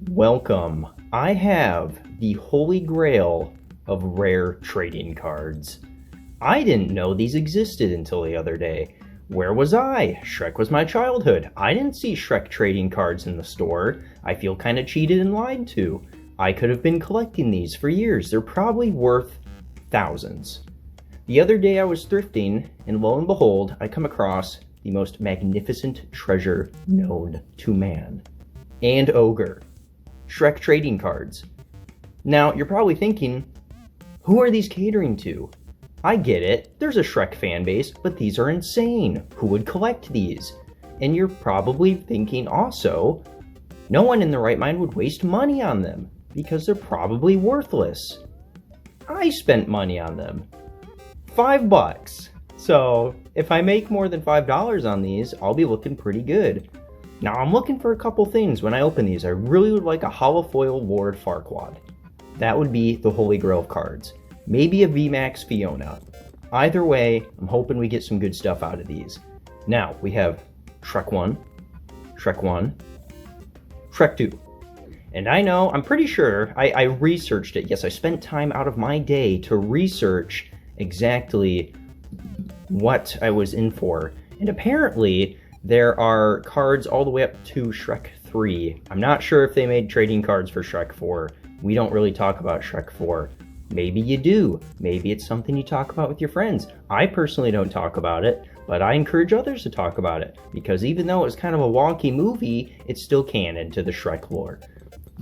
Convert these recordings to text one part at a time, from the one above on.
Welcome. I have the holy grail of rare trading cards. I didn't know these existed until the other day. Where was I? Shrek was my childhood. I didn't see Shrek trading cards in the store. I feel kind of cheated and lied to. I could have been collecting these for years. They're probably worth thousands. The other day I was thrifting, and lo and behold, I come across the most magnificent treasure known to man. And Ogre. Shrek trading cards. Now, you're probably thinking, who are these catering to? I get it, there's a Shrek fan base, but these are insane. Who would collect these? And you're probably thinking also, no one in their right mind would waste money on them, because they're probably worthless. I spent money on them. $5. So, if I make more than $5 on these, I'll be looking pretty good. Now, I'm looking for a couple things when I open these. I really would like a holofoil Lord Farquaad. That would be the holy grail of cards. Maybe a VMAX Fiona. Either way, I'm hoping we get some good stuff out of these. Now, we have Shrek 1, Shrek 1, Shrek 2. And I know, I'm pretty sure, I researched it. Yes, I spent time out of my day to research exactly what I was in for. And apparently, there are cards all the way up to Shrek 3. I'm not sure if they made trading cards for Shrek 4. We don't really talk about Shrek 4. Maybe you do. Maybe it's something you talk about with your friends. I personally don't talk about it, but I encourage others to talk about it, because even though it's kind of a wonky movie, it's still canon to the Shrek lore.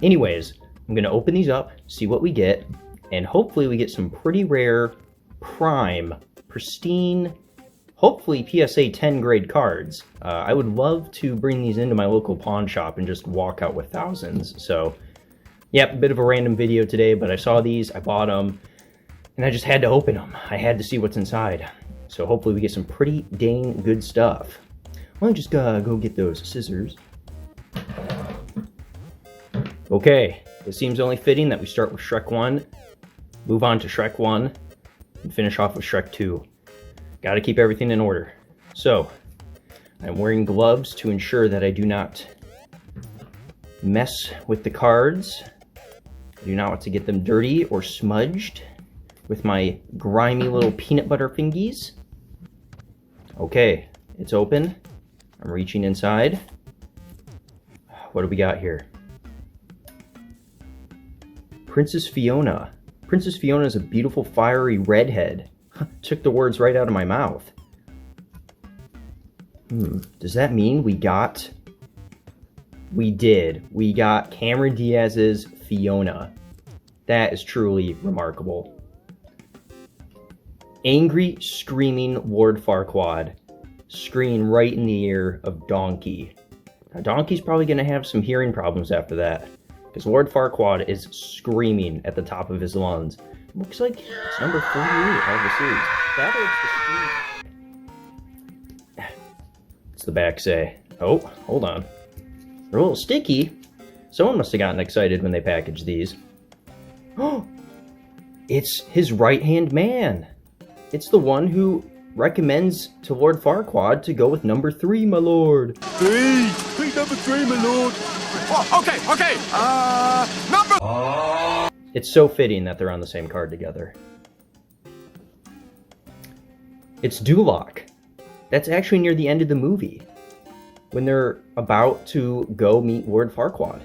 Anyways, I'm going to open these up, see what we get, and hopefully we get some pretty rare, prime, pristine, hopefully PSA 10 grade cards. I would love to bring these into my local pawn shop and just walk out with thousands. So, yeah, a bit of a random video today, but I saw these, I bought them, and I just had to open them. I had to see what's inside. So hopefully we get some pretty dang good stuff. Why don't I just go get those scissors. Okay, it seems only fitting that we start with Shrek 1, move on to Shrek 1, and finish off with Shrek 2. Gotta keep everything in order. So, I'm wearing gloves to ensure that I do not mess with the cards. I do not want to get them dirty or smudged with my grimy little peanut butter fingies. Okay, it's open. I'm reaching inside. What do we got here? Princess Fiona. Princess Fiona is a beautiful fiery redhead. Took the words right out of my mouth. Does that mean we got... We did. We got Cameron Diaz's Fiona. That is truly remarkable. Angry, screaming Lord Farquaad. Screaming right in the ear of Donkey. Now, Donkey's probably going to have some hearing problems after that, because Lord Farquaad is screaming at the top of his lungs. Looks like it's number 48 of the series. That is the street. What's the back say? Oh, hold on. They're a little sticky. Someone must have gotten excited when they packaged these. Oh, it's his right-hand man. It's the one who recommends to Lord Farquaad to go with number 3, my lord. Please, number 3, my lord. Oh, okay. Number... It's so fitting that they're on the same card together. It's Duloc. That's actually near the end of the movie, when they're about to go meet Lord Farquaad,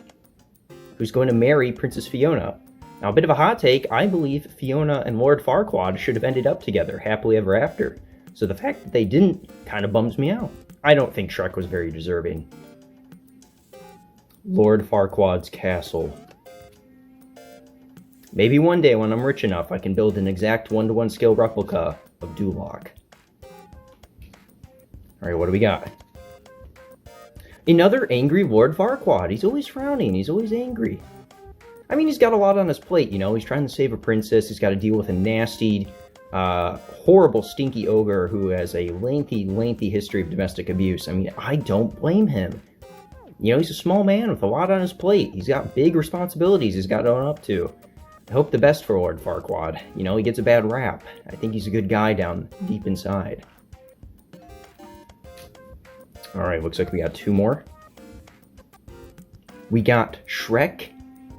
who's going to marry Princess Fiona. Now, a bit of a hot take, I believe Fiona and Lord Farquaad should have ended up together, happily ever after. So the fact that they didn't kind of bums me out. I don't think Shrek was very deserving. Lord Farquaad's castle. Maybe one day when I'm rich enough, I can build an exact 1-to-1 scale replica of Duloc. Alright, what do we got? Another angry Lord Farquaad. He's always frowning. He's always angry. I mean, he's got a lot on his plate, you know. He's trying to save a princess. He's got to deal with a nasty, horrible, stinky ogre who has a lengthy history of domestic abuse. I mean, I don't blame him. You know, he's a small man with a lot on his plate. He's got big responsibilities he's got to own up to. I hope the best for Lord Farquaad. You know, he gets a bad rap. I think he's a good guy down deep inside. Alright, looks like we got 2 more. We got Shrek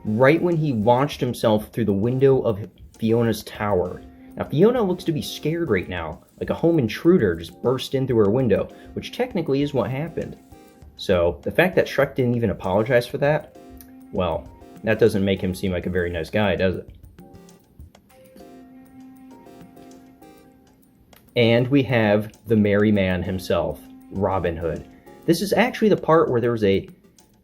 right when he launched himself through the window of Fiona's tower. Now, Fiona looks to be scared right now, like a home intruder just burst in through her window, which technically is what happened. So, the fact that Shrek didn't even apologize for that, well, that doesn't make him seem like a very nice guy, does it? And we have the merry man himself, Robin Hood. This is actually the part where there was a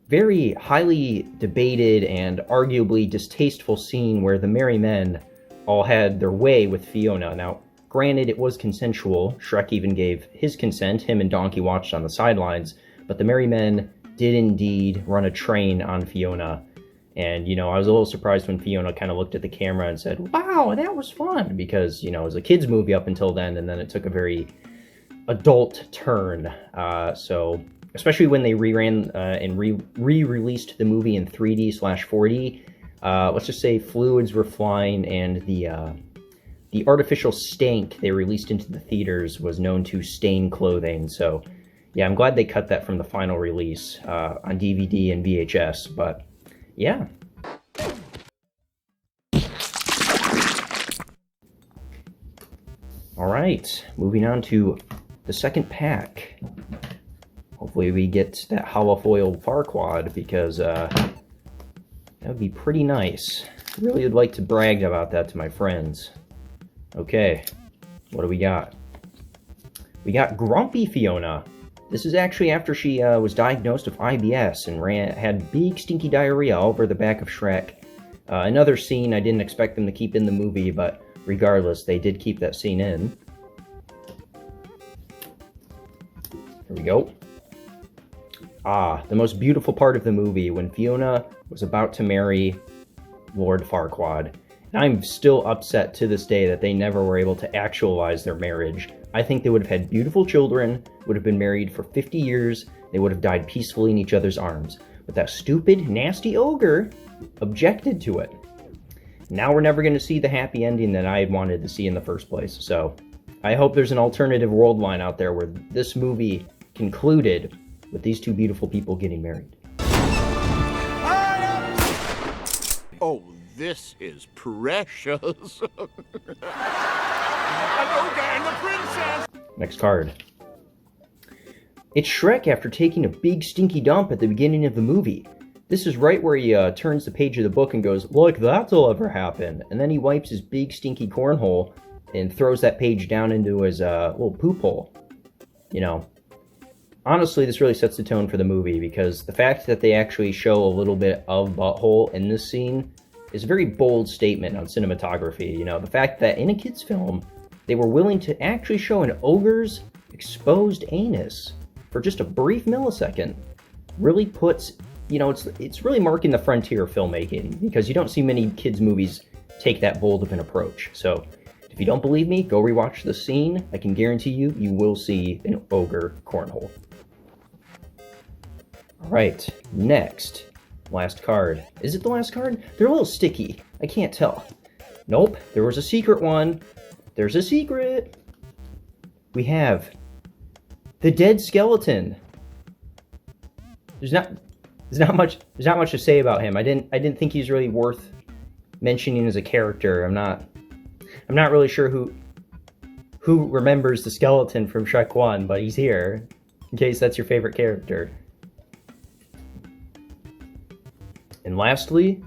very highly debated and arguably distasteful scene where the merry men all had their way with Fiona. Now, granted, it was consensual. Shrek even gave his consent. Him and Donkey watched on the sidelines. But the merry men did indeed run a train on Fiona. And, you know, I was a little surprised when Fiona kind of looked at the camera and said, "Wow, that was fun," because, you know, it was a kid's movie up until then, and then it took a very adult turn. So, especially when they reran and re-released the movie in 3D/4D, let's just say fluids were flying, and the artificial stank they released into the theaters was known to stain clothing. So, yeah, I'm glad they cut that from the final release on DVD and VHS, but yeah. Alright, moving on to the second pack. Hopefully we get that holofoil Farquaad, because that would be pretty nice. I really would like to brag about that to my friends. Okay, what do we got? We got Grumpy Fiona. This is actually after she was diagnosed with IBS and had big stinky diarrhea all over the back of Shrek. Another scene I didn't expect them to keep in the movie, but regardless, they did keep that scene in. Here we go. Ah, the most beautiful part of the movie, when Fiona was about to marry Lord Farquaad. And I'm still upset to this day that they never were able to actualize their marriage. I think they would have had beautiful children, would have been married for 50 years, they would have died peacefully in each other's arms. But that stupid, nasty ogre objected to it. Now we're never going to see the happy ending that I had wanted to see in the first place. So, I hope there's an alternative world line out there where this movie concluded with these 2 beautiful people getting married. Oh, this is precious. An ogre and the princess! Next card. It's Shrek after taking a big stinky dump at the beginning of the movie. This is right where he turns the page of the book and goes, "Look, that'll ever happen." And then he wipes his big stinky cornhole and throws that page down into his little poop hole. You know, honestly, this really sets the tone for the movie, because the fact that they actually show a little bit of butthole in this scene is a very bold statement on cinematography. You know, the fact that in a kid's film, they were willing to actually show an ogre's exposed anus for just a brief millisecond really puts, you know, it's really marking the frontier of filmmaking, because you don't see many kids' movies take that bold of an approach. So, if you don't believe me, go rewatch the scene. I can guarantee you, you will see an ogre cornhole. Alright, next. Last card. Is it the last card? They're a little sticky. I can't tell. Nope, there was a secret one. There's a secret. We have the dead skeleton. There's not much to say about him. I didn't think he's really worth mentioning as a character. I'm not really sure who remembers the skeleton from Shrek 1, but he's here, in case that's your favorite character. And lastly,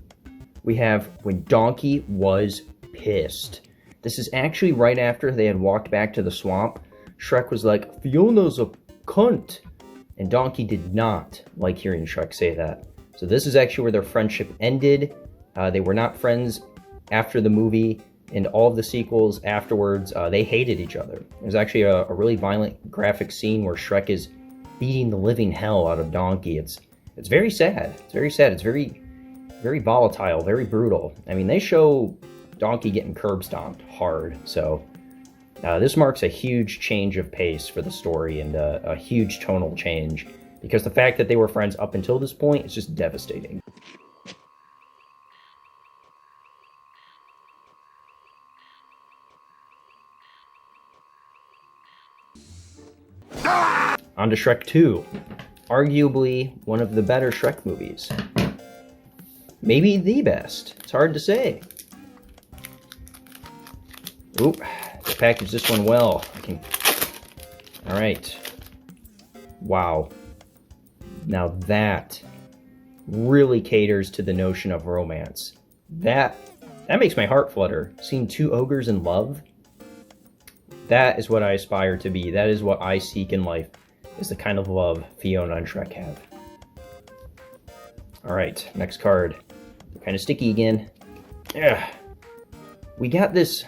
we have when Donkey was pissed. This is actually right after they had walked back to the swamp. Shrek was like, "Fiona's a cunt." And Donkey did not like hearing Shrek say that. So this is actually where their friendship ended. They were not friends after the movie, and all of the sequels afterwards, they hated each other. There's actually a really violent, graphic scene where Shrek is beating the living hell out of Donkey. It's very sad. It's very sad. It's very very volatile, very brutal. I mean, they show Donkey getting curb stomped hard, so this marks a huge change of pace for the story and a huge tonal change, because the fact that they were friends up until this point is just devastating. On to Shrek 2, arguably one of the better Shrek movies. Maybe the best. It's hard to say. Oop, let's package this one well. Alright. Wow. Now that really caters to the notion of romance. That makes my heart flutter. Seeing two ogres in love? That is what I aspire to be. That is what I seek in life, is the kind of love Fiona and Shrek have. Alright, next card. They're kind of sticky again. Ugh. We got this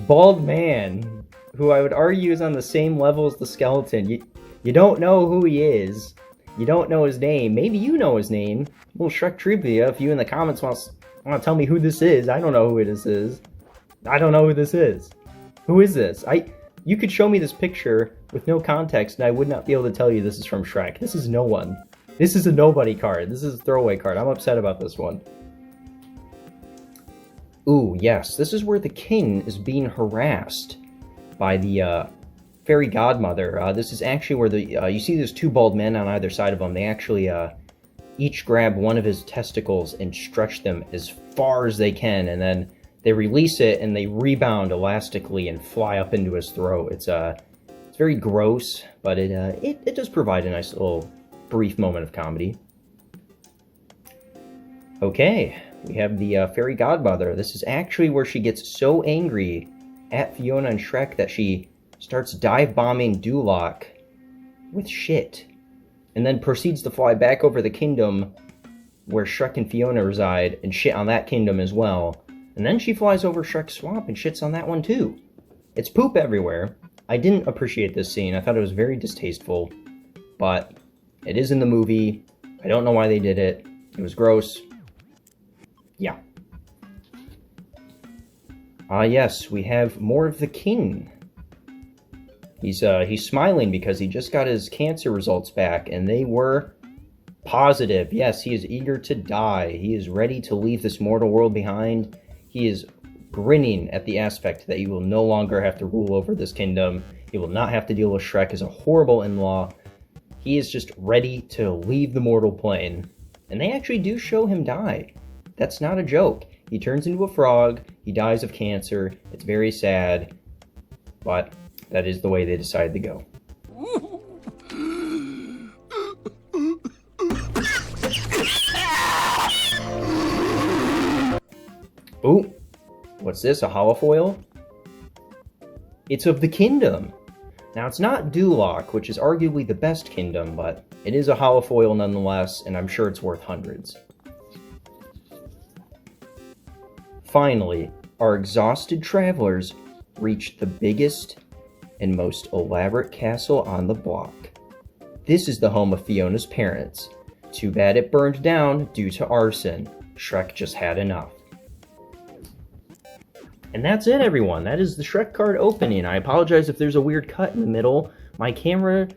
bald man, who I would argue is on the same level as the skeleton. You don't know who he is. You don't know his name. Maybe you know his name. A little Shrek trivia. If you in the comments want to tell me who this is, I don't know who this is. I don't know who this is. Who is this? You could show me this picture with no context, and I would not be able to tell you this is from Shrek. This is no one. This is a nobody card. This is a throwaway card. I'm upset about this one. Ooh, yes. This is where the king is being harassed by the fairy godmother. This is actually where you see there's two bald men on either side of him. They actually each grab one of his testicles and stretch them as far as they can, and then they release it and they rebound elastically and fly up into his throat. It's very gross, but it does provide a nice little brief moment of comedy. Okay, we have the fairy godmother. This is actually where she gets so angry at Fiona and Shrek that she starts dive-bombing Duloc with shit, and then proceeds to fly back over the kingdom where Shrek and Fiona reside and shit on that kingdom as well. And then she flies over Shrek's swamp and shits on that one too. It's poop everywhere. I didn't appreciate this scene. I thought it was very distasteful, but it is in the movie. I don't know why they did it. It was gross. Yeah. Yes, we have more of the king. He's smiling because he just got his cancer results back, and they were positive. Yes, he is eager to die. He is ready to leave this mortal world behind. He is grinning at the aspect that he will no longer have to rule over this kingdom. He will not have to deal with Shrek as a horrible in-law. He is just ready to leave the mortal plane. And they actually do show him die. That's not a joke. He turns into a frog. He dies of cancer. It's very sad. But that is the way they decided to go. Ooh, what's this, a holofoil? It's of the kingdom. Now, it's not Duloc, which is arguably the best kingdom, but it is a holofoil nonetheless, and I'm sure it's worth hundreds. Finally, our exhausted travelers reach the biggest and most elaborate castle on the block. This is the home of Fiona's parents. Too bad it burned down due to arson. Shrek just had enough. And that's it, everyone. That is the Shrek card opening. I apologize if there's a weird cut in the middle. My camera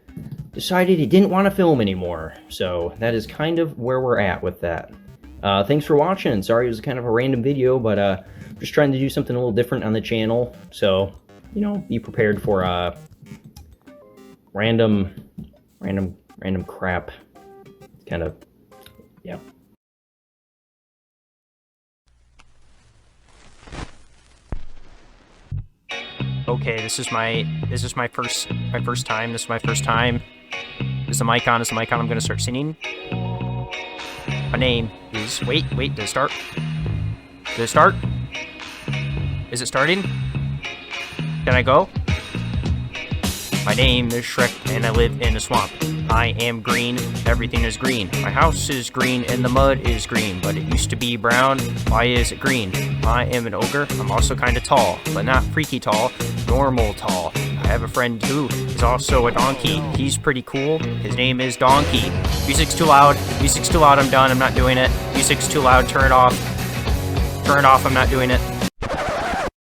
decided it didn't want to film anymore. So that is kind of where we're at with that. Thanks for watching. Sorry it was kind of a random video, but just trying to do something a little different on the channel. So, you know, be prepared for random crap. Kind of, yeah. Okay, this is my first time. This is my first time. Is the mic on? Is the mic on? I'm gonna start singing. My name is... Wait, did it start? Did it start? Is it starting? Can I go? My name is Shrek, and I live in a swamp. I am green, everything is green. My house is green, and the mud is green, but it used to be brown. Why is it green? I am an ogre. I'm also kind of tall, but not freaky tall, normal tall. I have a friend who is also a donkey. He's pretty cool. His name is Donkey. Music's too loud. Music's too loud. I'm done. I'm not doing it. Music's too loud. Turn it off. Turn it off. I'm not doing it.